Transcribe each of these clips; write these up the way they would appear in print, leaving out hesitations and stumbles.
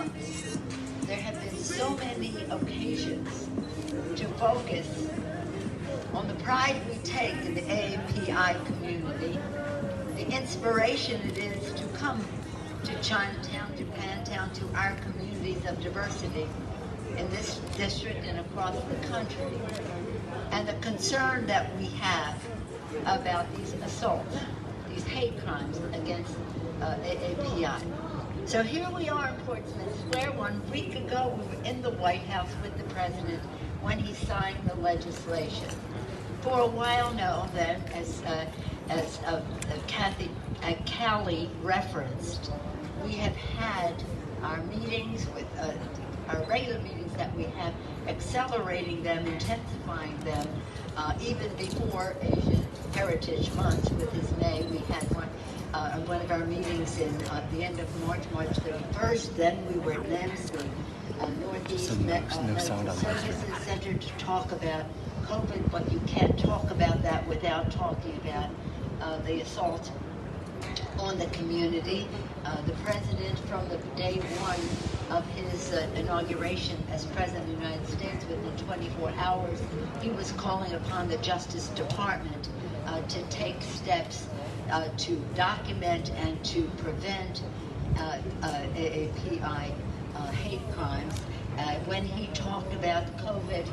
months, there have been so many occasions to focus on the pride we take in the AAPI community, the inspiration it is to come to Chinatown, Japantown, to our communities of diversity in this district and across the country, and the concern that we have about these assaults, these hate crimes against AAPI. So here we are in Portsmouth Square. 1 week ago, we were in the White House with the president when he signed the legislation. For a while now, then, as Callie referenced, we have had our meetings with our regular meetings that we have, accelerating them, intensifying them, even before Asian Heritage Month with his May. We had one of our meetings in the end of March 31st. Then we were at NEMS, the Northeast Medical Services Center, to talk about COVID, but you can't talk about that without talking about the assault on the community. The president, from the day one of his inauguration as president of the United States, within 24 hours, he was calling upon the Justice Department to take steps to document and to prevent AAPI hate crimes. When he talked about COVID,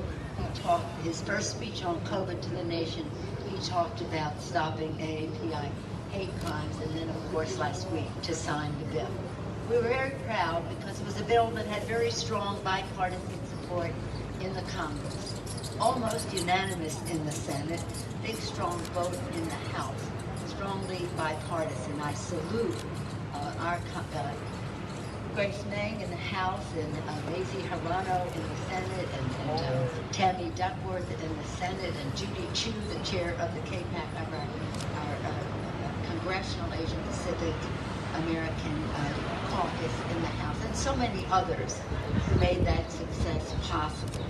his first speech on COVID to the nation, he talked about stopping AAPI hate crimes, and then of course last week to sign the bill. We were very proud because it was a bill that had very strong bipartisan support in the Congress, almost unanimous in the Senate, big strong vote in the House, strongly bipartisan. I salute our Grace Meng in the House, and Mazie Hirano in the Senate, and Tammy Duckworth in the Senate, and Judy Chu, the chair of the KPAC, of our Congressional Asian Pacific American Caucus in the House, and so many others who made that success possible.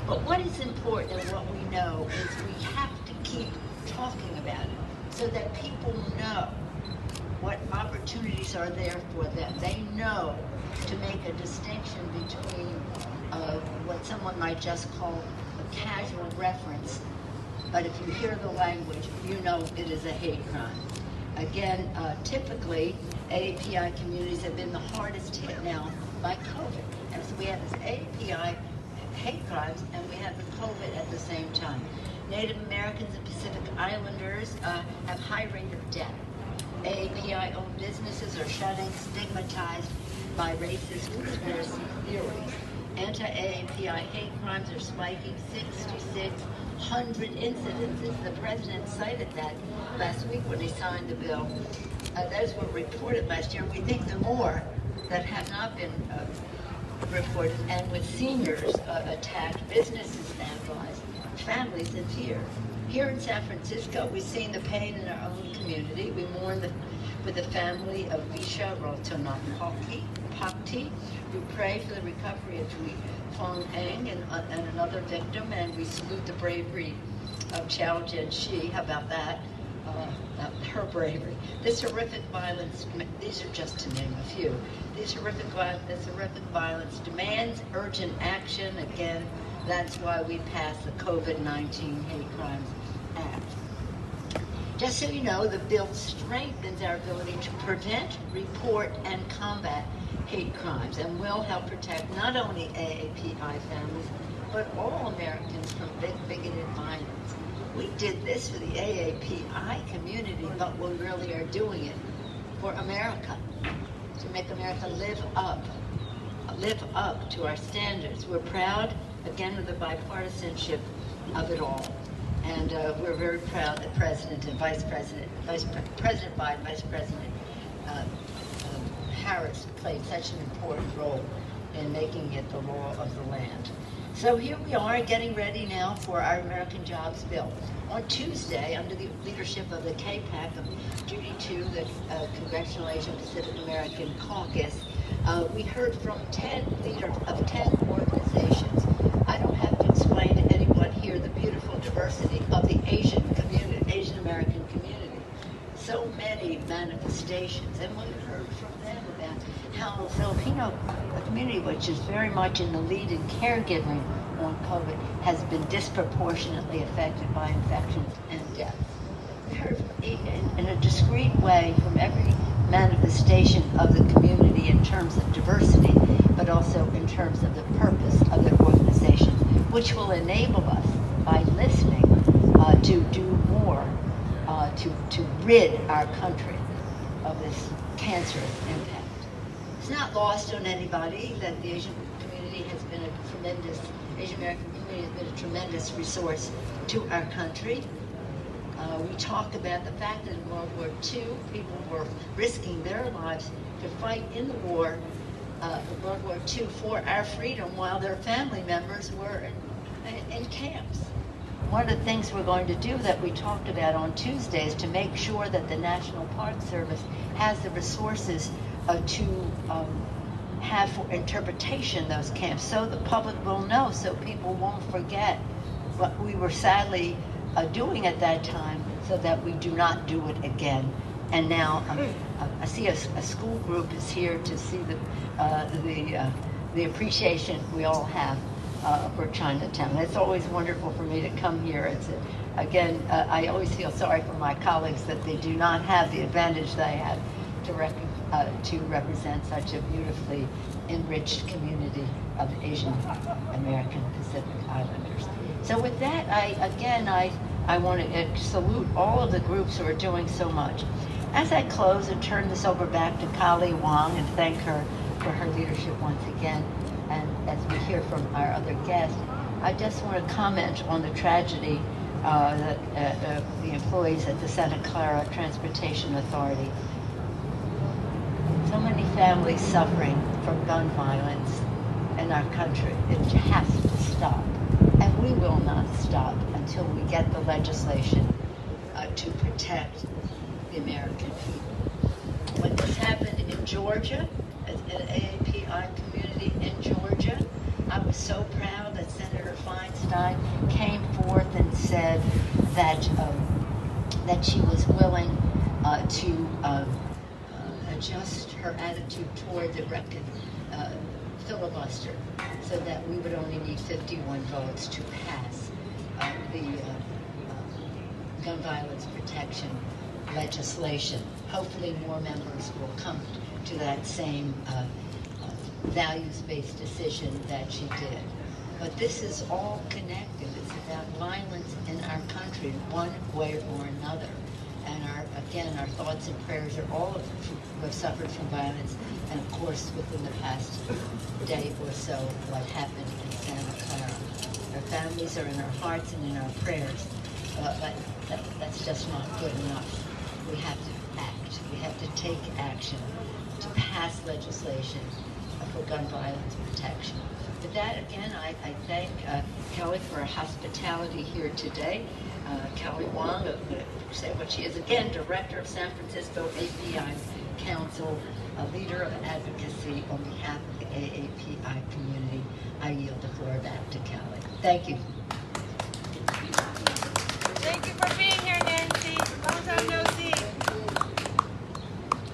But what is important and what we know is we have to keep talking about it so that people know what opportunities are there for them. They know to make a distinction between what someone might just call a casual reference, but if you hear the language, you know it is a hate crime. Again, typically, AAPI communities have been the hardest hit now by COVID. And so we have this AAPI hate crimes, and we have the COVID at the same time. Native Americans and Pacific Islanders have high rate of death. AAPI-owned businesses are shutting, stigmatized by racist conspiracy theories. Anti-AAPI hate crimes are spiking, 6,600 incidences. The president cited that last week when he signed the bill. Those were reported last year. We think the more that have not been reported, and with seniors attacked, businesses vandalized, families in fear. Here in San Francisco, we've seen the pain in our own community. We mourn with the family of Visha Pakti. We pray for the recovery of Tui Fong Eng and another victim, and we salute the bravery of Chow Jen-shi. How about that? Her bravery. This horrific violence, these are just to name a few, this horrific violence demands urgent action. Again, that's why we passed the COVID-19 Hate Crimes Act. Just so you know, the bill strengthens our ability to prevent, report, and combat hate crimes, and will help protect not only AAPI families, but all Americans from bigoted violence. We did this for the AAPI community, but we really are doing it for America, to make America live up to our standards. We're proud, again, of the bipartisanship of it all. And we're very proud that President Biden, Vice President Harris played such an important role in making it the law of the land. So here we are getting ready now for our American Jobs Bill. On Tuesday, under the leadership of the KPAC, of Judy Chu, the Congressional Asian Pacific American Caucus, we heard from 10 leaders of 10 organizations. I don't have to explain to anyone here the beautiful diversity of the Asian community, Asian American community. So many manifestations, and we heard from them about Tamil Filipino community, which is very much in the lead in caregiving on COVID, has been disproportionately affected by infections and deaths. We heard in a discrete way from every manifestation of the community in terms of diversity, but also in terms of the purpose of their organizations, which will enable us, by listening, to do more to rid our country of this cancerous impact. It's not lost on anybody that the Asian community has been a tremendous, Asian American community has been a tremendous resource to our country. We talk about the fact that in World War II, people were risking their lives to fight in the war, World War II, for our freedom, while their family members were in camps. One of the things we're going to do that we talked about on Tuesday is to make sure that the National Park Service has the resources to have for interpretation those camps, so the public will know, so people won't forget what we were sadly doing at that time, so that we do not do it again. And now I see a school group is here to see the appreciation we all have for Chinatown. It's always wonderful for me to come here. I always feel sorry for my colleagues that they do not have the advantage they have to represent such a beautifully enriched community of Asian American Pacific Islanders. So with that, I want to salute all of the groups who are doing so much. As I close and turn this over back to Kali Wong and thank her for her leadership once again, and as we hear from our other guests, I just want to comment on the tragedy that the employees at the Santa Clara Transportation Authority. So many families suffering from gun violence in our country. It has to stop. And we will not stop until we get the legislation to protect the American people. When this happened in Georgia, an AAPI community in Georgia, I was so proud that Senator Feinstein came forth and said that she was willing to adjust her attitude toward the filibuster, so that we would only need 51 votes to pass the gun violence protection legislation. Hopefully more members will come to that same values-based decision that she did. But this is all connected. It's about violence in our country, one way or another. And our thoughts and prayers are all who have suffered from violence, and of course within the past day or so, what happened in Santa Clara. Our families are in our hearts and in our prayers, but that's just not good enough. We have to act. We have to take action to pass legislation for gun violence protection. With that, again, I thank Kelly for her hospitality here today. Kelly Wong, say what she is, again, Director of San Francisco API Council, a leader of advocacy on behalf of the AAPI community. I yield the floor back to Kelly. Thank you. Thank you for being here, Nancy. Long time no see.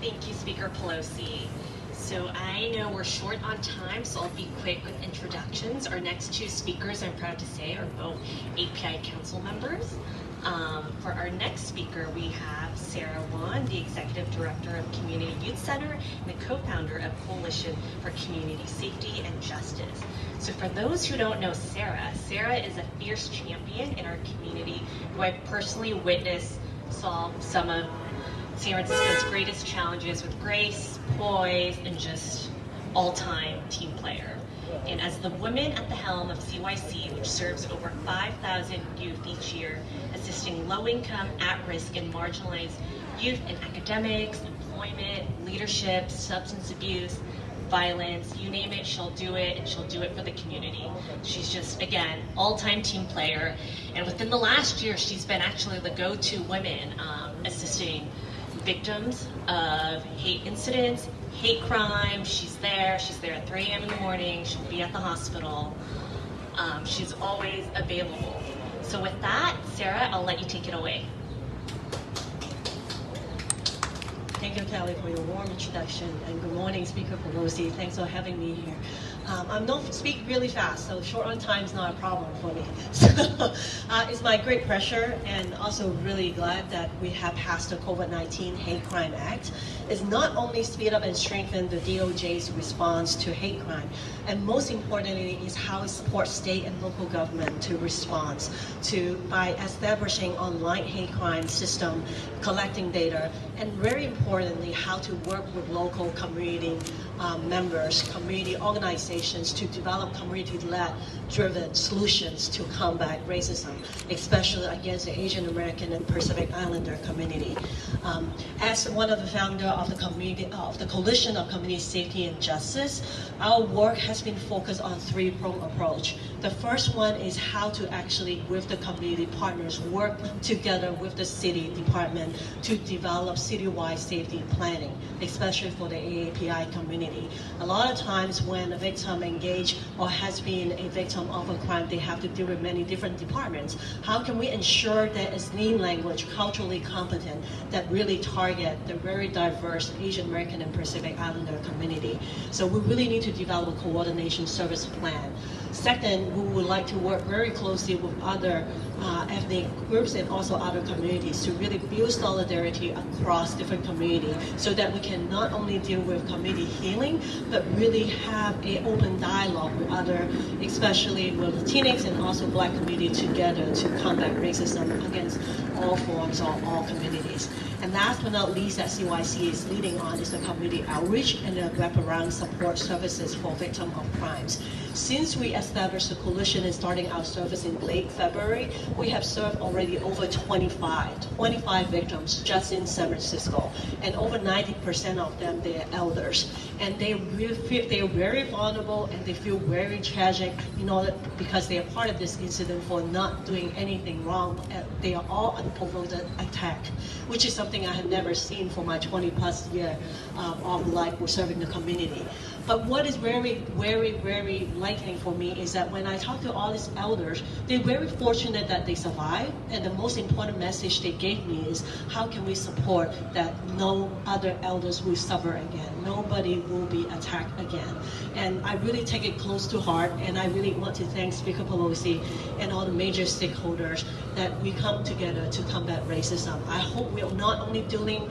Thank you, Speaker Pelosi. So I know we're short on time, so I'll be quick with introductions. Our next two speakers, I'm proud to say, are both API Council members. For our next speaker, we have Sarah Wan, the Executive Director of Community Youth Center and the co-founder of Coalition for Community Safety and Justice. So for those who don't know Sarah is a fierce champion in our community who I've personally witnessed solve some of San Francisco's greatest challenges with grace, poise, and just all-time team player. And as the woman at the helm of CYC, which serves over 5,000 youth each year, assisting low-income, at-risk, and marginalized youth in academics, employment, leadership, substance abuse, violence, you name it, she'll do it, and she'll do it for the community. She's just, again, all-time team player. And within the last year, she's been actually the go-to woman assisting victims of hate incidents, hate crime. She's there at 3 a.m. in the morning. She'll be at the hospital. She's always available. So with that, Sarah, I'll let you take it away. Thank you, Kelly, for your warm introduction, and good morning, Speaker Pelosi. Thanks for having me here. I don't speak really fast, so short on time is not a problem for me. So it's my great pleasure, and also really glad that we have passed the COVID-19 Hate Crime Act. It's not only speed up and strengthen the DOJ's response to hate crime, and most importantly is how it supports state and local government to respond to by establishing online hate crime system, collecting data, and very importantly, how to work with local community members, community organizations to develop community-led driven solutions to combat racism, especially against the Asian American and Pacific Islander community. As one of the founders of the community of the Coalition of Community Safety and Justice, our work has been focused on three-pronged approach. The first one is how to actually, with the community partners, work together with the city department to develop citywide safety planning, especially for the AAPI community. A lot of times when a victim engaged or has been a victim of a crime, they have to deal with many different departments. How can we ensure that it's lean language, culturally competent, that really target the very diverse Asian American and Pacific Islander community? So we really need to develop a coordination service plan. Second, we would like to work very closely with other ethnic groups and also other communities to really build solidarity across different communities so that we can not only deal with community healing, but really have an open dialogue with other, especially with Latinx and also Black community together to combat racism against all forms or all communities. And last but not least, that CYC is leading on is the community outreach and the wraparound support services for victims of crimes. Since we established the coalition and starting our service in late February, we have served already over 25 victims just in San Francisco, and over 90% of them, they are elders. And they really feel they are very vulnerable and they feel very tragic, because they are part of this incident for not doing anything wrong. They are all unprovoked attack, which is something I have never seen for my 20+ year of life serving the community. But what is very, very, very lightning for me is that when I talk to all these elders, they're very fortunate that they survived. And the most important message they gave me is, how can we support that no other elders will suffer again? Nobody will be attacked again. And I really take it close to heart, and I really want to thank Speaker Pelosi and all the major stakeholders that we come together to combat racism. I hope we are not only dealing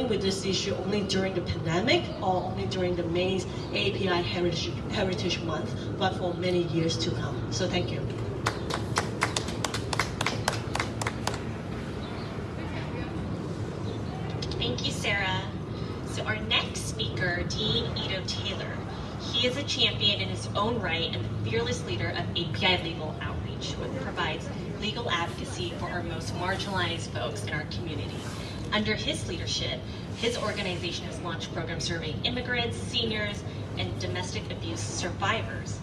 with this issue only during the pandemic or only during the May AAPI Heritage Month, but for many years to come. So thank you. Thank you, Sarah. So our next speaker, Dean Ito Taylor. He is a champion in his own right and the fearless leader of API Legal Outreach, which provides legal advocacy for our most marginalized folks in our community. Under his leadership, his organization has launched programs serving immigrants, seniors, and domestic abuse survivors.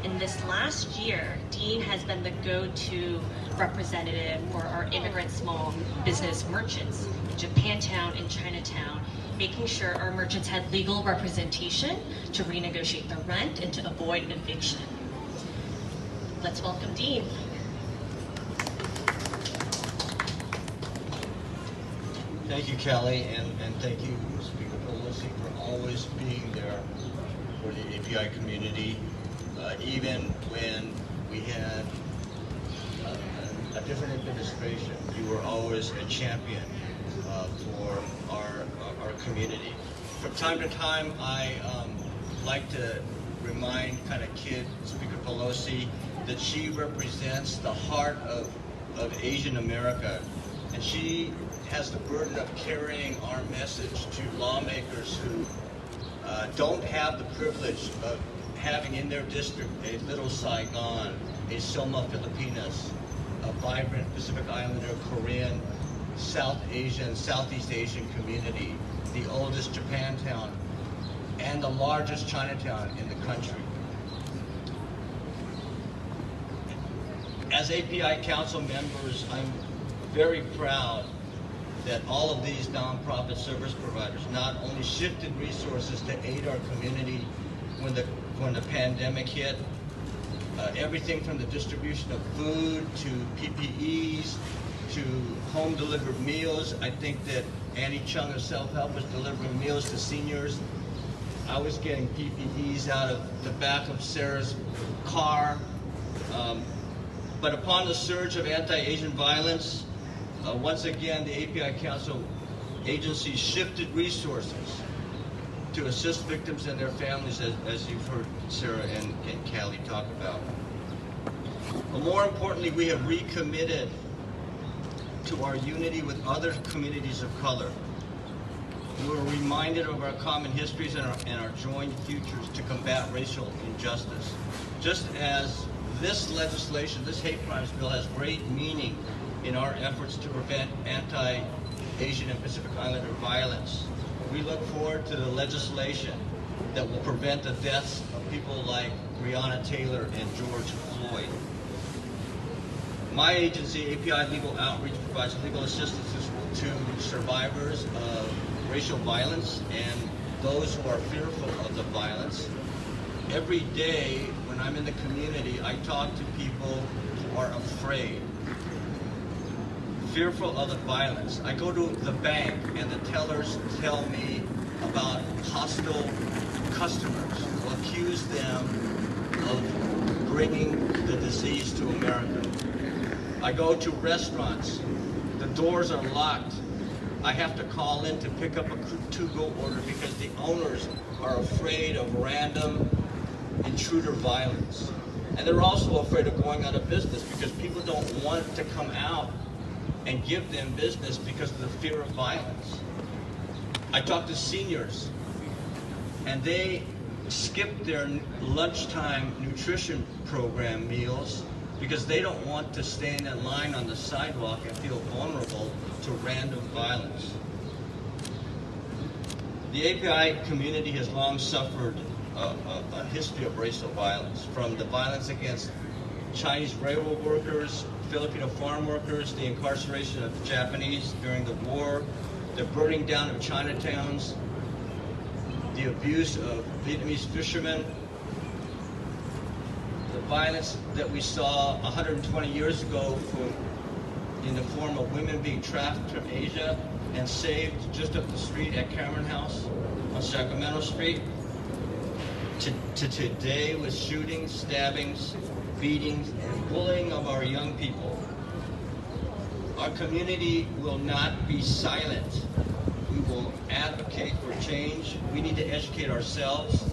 In this last year, Dean has been the go-to representative for our immigrant small business merchants in Japantown and Chinatown, making sure our merchants had legal representation to renegotiate their rent and to avoid eviction. Let's welcome Dean. Thank you, Kelly, and thank you, Speaker Pelosi, for always being there for the API community, even when we had a different administration. You were always a champion for our community. From time to time, I like to remind kind of kid Speaker Pelosi that she represents the heart of Asian America, and she has the burden of carrying our message to lawmakers who don't have the privilege of having in their district a little Saigon, a Soma Filipinas, a vibrant Pacific Islander, Korean, South Asian, Southeast Asian community, the oldest Japantown, and the largest Chinatown in the country. As API Council members, I'm very proud that all of these nonprofit service providers not only shifted resources to aid our community when the pandemic hit, everything from the distribution of food to PPEs to home delivered meals. I think that Annie Chung of Self-Help was delivering meals to seniors. I was getting PPEs out of the back of Sarah's car. But upon the surge of anti-Asian violence, once again, the API Council agencies shifted resources to assist victims and their families, as you've heard Sarah and Callie talk about. But more importantly, we have recommitted to our unity with other communities of color. We were reminded of our common histories and our joint futures to combat racial injustice. Just as this legislation, this hate crimes bill, has great meaning in our efforts to prevent anti-Asian and Pacific Islander violence, we look forward to the legislation that will prevent the deaths of people like Breonna Taylor and George Floyd. My agency, API Legal Outreach, provides legal assistance to survivors of racial violence and those who are fearful of the violence. Every day when I'm in the community, I talk to people who are afraid, fearful of the violence. I go to the bank and the tellers tell me about hostile customers who accuse them of bringing the disease to America. I go to restaurants, the doors are locked. I have to call in to pick up a to-go order because the owners are afraid of random intruder violence. And they're also afraid of going out of business because people don't want to come out and give them business because of the fear of violence. I talk to seniors, and they skip their lunchtime nutrition program meals because they don't want to stand in line on the sidewalk and feel vulnerable to random violence. The API community has long suffered a history of racial violence, from the violence against Chinese railroad workers, Filipino farm workers, the incarceration of Japanese during the war, the burning down of Chinatowns, the abuse of Vietnamese fishermen, the violence that we saw 120 years ago in the form of women being trafficked from Asia and saved just up the street at Cameron House on Sacramento Street, to today with shootings, stabbings, beatings, and bullying of our young people. Our community will not be silent. We will advocate for change. We need to educate ourselves,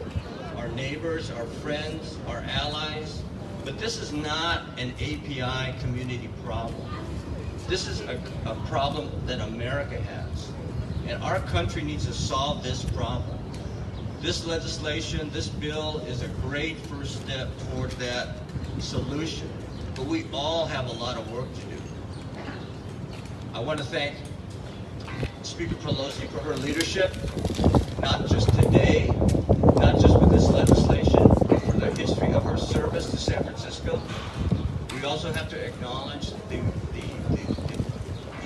our neighbors, our friends, our allies. But this is not an API community problem. This is a problem that America has. And our country needs to solve this problem. This legislation, this bill, is a great first step toward that solution. But we all have a lot of work to do. I want to thank Speaker Pelosi for her leadership, not just today, not just with this legislation, but for the history of her service to San Francisco. We also have to acknowledge the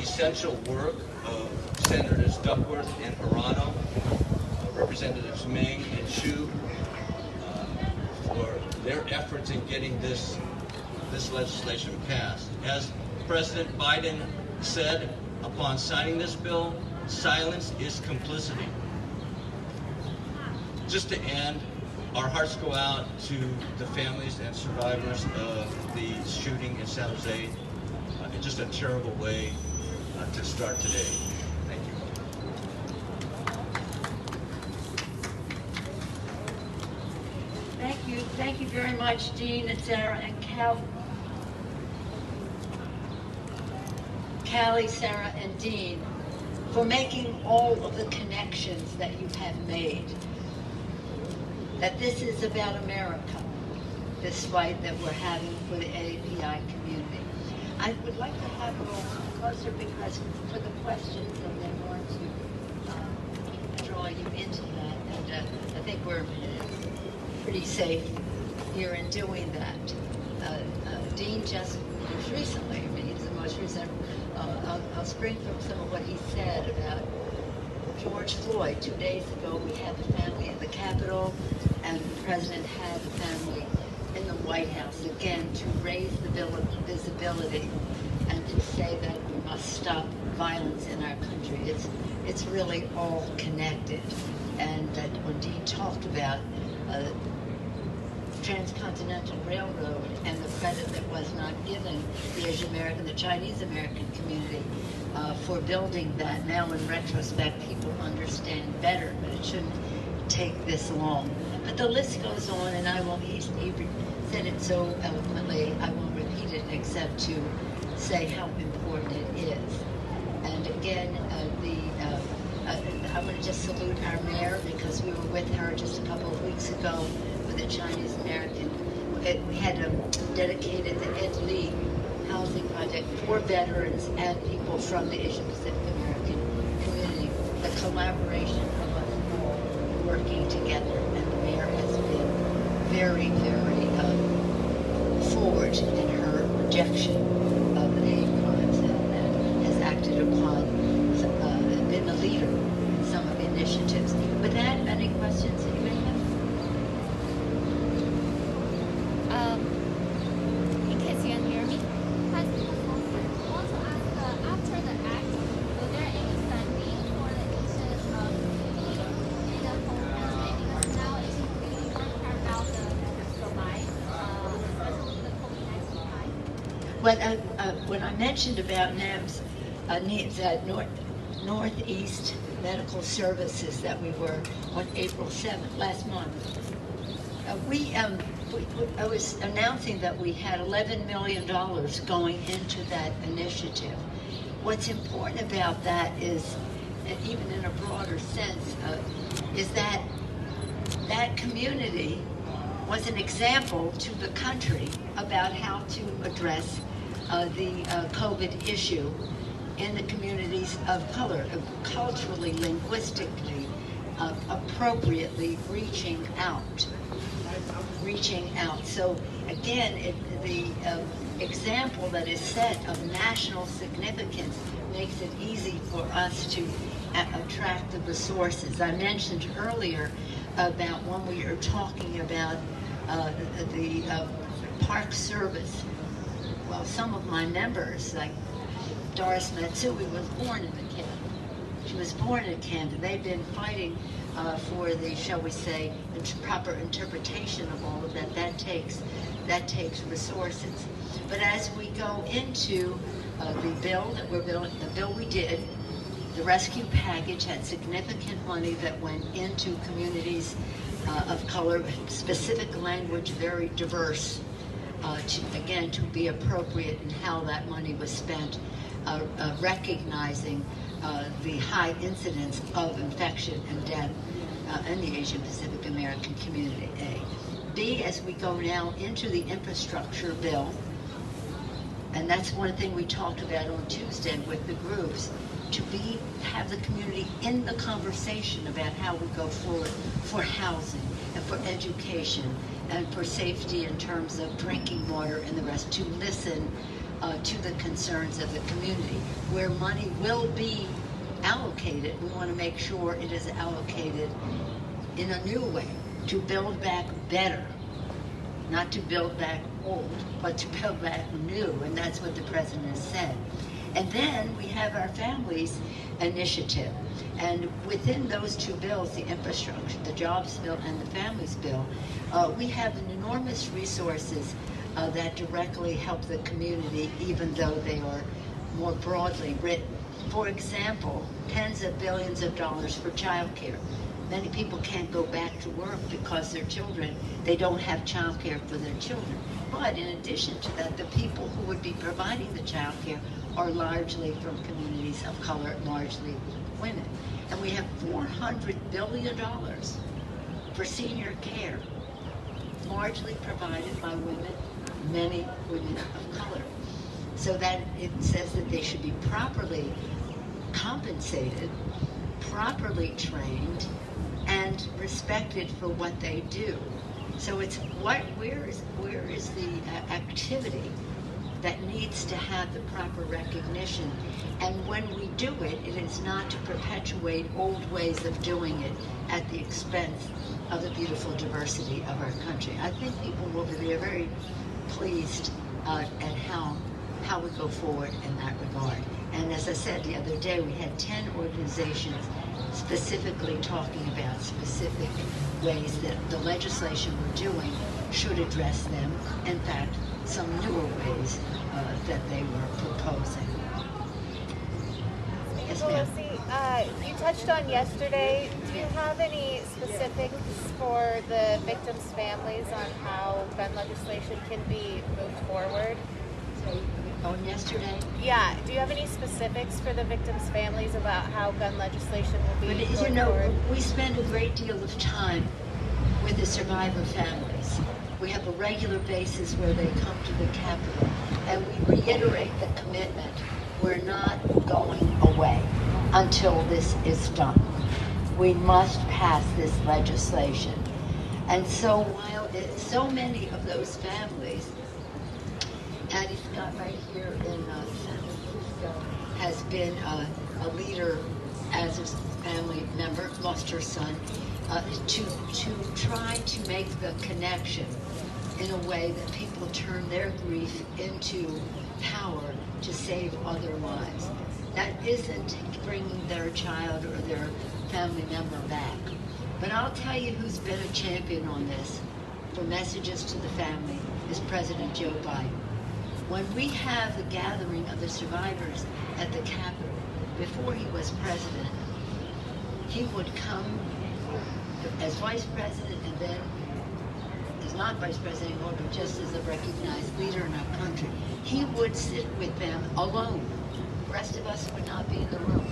essential work of Senators Duckworth and Hirano, Representatives Meng and Chu, for their efforts in getting this legislation passed. As President Biden said upon signing this bill, silence is complicity. Just to end, our hearts go out to the families and survivors of the shooting in San Jose. It's just a terrible way to start today. Thank you. Thank you very much, Dean and Sarah and Callie, Sarah, and Dean, for making all of the connections that you have made. That this is about America, this fight that we're having for the AAPI community. I would like to have a little closer because for the questions that they want to draw you into that, and I think we're pretty safe here in doing that. Dean just recently, I mean, he's the most recent, I'll spring from some of what he said about George Floyd. 2 days ago, we had the family at the Capitol, and the president had the family in the White House, again, to raise the visibility and to say that we must stop violence in our country. It's really all connected. And that when Dean talked about transcontinental railroad and the credit that was not given the Asian American, the Chinese American community for building that. Now in retrospect, people understand better, but it shouldn't take this long. But the list goes on, and I won't, he said it so eloquently, I won't repeat it except to say how important it is. And again, I want to just salute our mayor, because we were with her just a couple of weeks ago with a Chinese American. We had dedicated the Ed Lee housing project for veterans and people from the Asian Pacific American community. The collaboration of us all working together, and the mayor has been very, very forward in her rejection of the hate crimes and has acted upon, been the leader in some of the initiatives. With that, any questions that you may have? In case you can hear me, I want to ask, after the act, will there any funding for the Asian community in the homeland? Because now it's really hard about the survive, especially the COVID-19 time. When I mentioned about NAMS, needs Northeast Medical Services that we were on April 7th, last month, I was announcing that we had $11 million going into that initiative. What's important about that is, even in a broader sense, is that that community was an example to the country about how to address the COVID issue in the communities of color, culturally, linguistically, appropriately reaching out. So again, the example that is set of national significance makes it easy for us to attract the resources. I mentioned earlier about when we are talking about the Park Service. Well, some of my members, like Doris Matsui, was born in the Canada. She was born in Canada. They've been fighting for the, shall we say, proper interpretation of all of that. That takes resources. But as we go into the bill that we're building, the bill we did, the rescue package had significant money that went into communities of color, specific language, very diverse, to be appropriate in how that money was spent, recognizing the high incidence of infection and death in the Asian Pacific American community, A. B, as we go now into the infrastructure bill, and that's one thing we talked about on Tuesday with the groups, to have the community in the conversation about how we go forward for housing and for education and for safety in terms of drinking water and the rest, to listen to the concerns of the community. Where money will be allocated, we want to make sure it is allocated in a new way, to build back better, not to build back old, but to build back new, and that's what the president has said. And then we have our families initiative. And within those two bills, the infrastructure, the jobs bill and the families bill, we have enormous resources that directly help the community, even though they are more broadly written. For example, tens of billions of dollars for childcare. Many people can't go back to work because their children, they don't have childcare for their children. But in addition to that, the people who would be providing the childcare are largely from communities of color, largely women. And we have $400 billion for senior care, largely provided by women, many women of color. So that it says that they should be properly compensated, properly trained, and respected for what they do. So it's where is the activity that needs to have the proper recognition. And when we do it, it is not to perpetuate old ways of doing it at the expense of the beautiful diversity of our country. I think people will be very pleased at how we go forward in that regard. And as I said the other day, we had 10 organizations specifically talking about specific ways that the legislation we're doing should address them. In fact, some newer ways that they were proposing. Yes, ma'am. Pelosi, you touched on yesterday. Do you have any specifics for the victims' families on how gun legislation can be moved forward? On yesterday? Yeah. Do you have any specifics for the victims' families about how gun legislation will be But moved you know, forward? we spend a great deal of time with the survivor families. We have a regular basis where they come to the Capitol, and we reiterate the commitment. We're not going away until this is done. We must pass this legislation. And so while so many of those families, Addie Scott right here in San Francisco has been a leader as a family member, lost her son, to try to make the connection in a way that people turn their grief into power to save other lives. That isn't bringing their child or their family member back. But I'll tell you who's been a champion on this for messages to the family is President Joe Biden. When we have the gathering of the survivors at the Capitol, before he was president, he would come as vice president and then as not vice president anymore, but just as a recognized leader in our country. He would sit with them alone. The rest of us would not be in the room.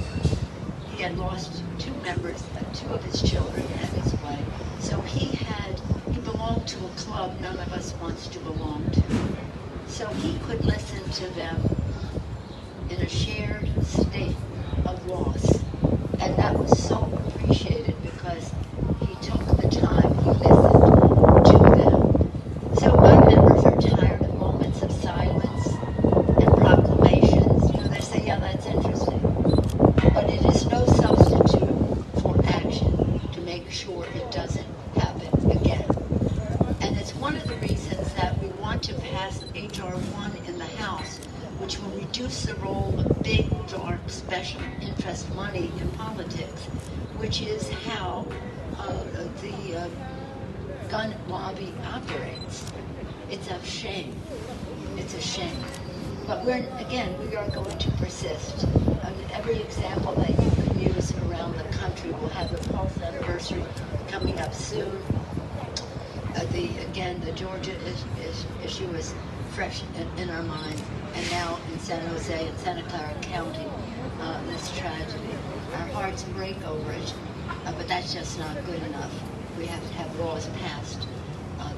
He had lost two members, two of his children and his wife. So he belonged to a club none of us wants to belong to. So he could listen to them in a shared state of loss. And that was so appreciated because he took the time, he listened to them. So my members are tired of moments of silence and proclamations. You know, they say, yeah, that's interesting. But it is no substitute for action to make sure it doesn't happen again. And it's one of the reasons that we want to pass H.R. 1 in the House, which will reduce the role of big, dark, special interest money in politics, which is how the gun lobby operates. It's a shame. It's a shame. But we are going to persist. Every example that you can use around the country will have the Pulse anniversary coming up soon. The Georgia issue is fresh in our minds, and now in San Jose and Santa Clara County, this tragedy. Our hearts break over it, but that's just not good enough. We have to have laws passed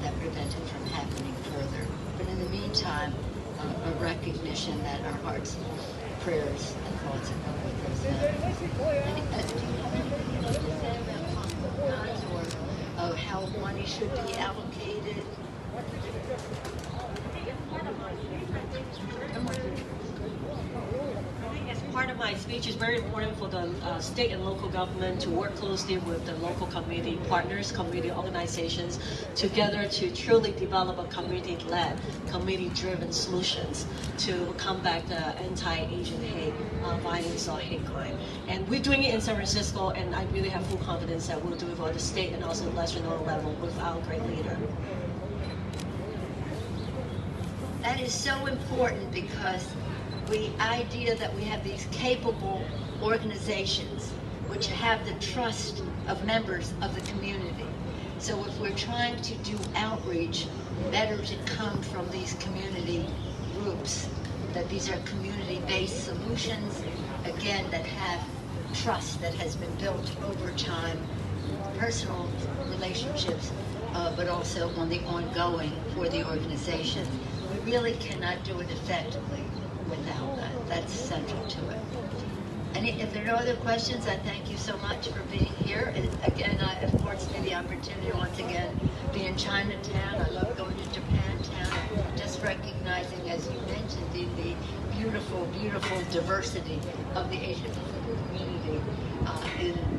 that prevent it from happening further. But in the meantime, a recognition that our hearts, prayers, and thoughts are with those families. Do you have anything else to say about guns or how money should be allocated? As part of my speech, it's very important for the state and local government to work closely with the local community partners, community organizations, together to truly develop a community-led, community-driven solutions to combat the anti-Asian hate, violence or hate crime. And we're doing it in San Francisco, and I really have full confidence that we'll do it for the state and also national level with our great leader. That is so important because the idea that we have these capable organizations which have the trust of members of the community. So if we're trying to do outreach, better to come from these community groups, that these are community-based solutions, again, that have trust that has been built over time, personal relationships, but also on the ongoing for the organization. We really cannot do it effectively without that. That's central to it. And if there are no other questions, I thank you so much for being here. And again, I affords me the opportunity to once again be in Chinatown. I love going to Japantown. Just recognizing, as you mentioned, beautiful diversity of the Asian Pacific community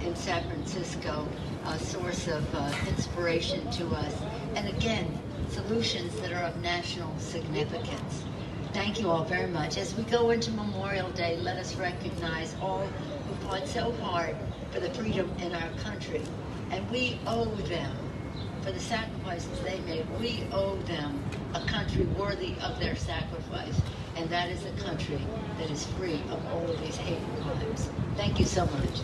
in San Francisco, a source of inspiration to us. And again, solutions that are of national significance. Thank you all very much. As we go into Memorial Day, let us recognize all who fought so hard for the freedom in our country. And we owe them, for the sacrifices they made, we owe them a country worthy of their sacrifice. And that is a country that is free of all of these hate crimes. Thank you so much.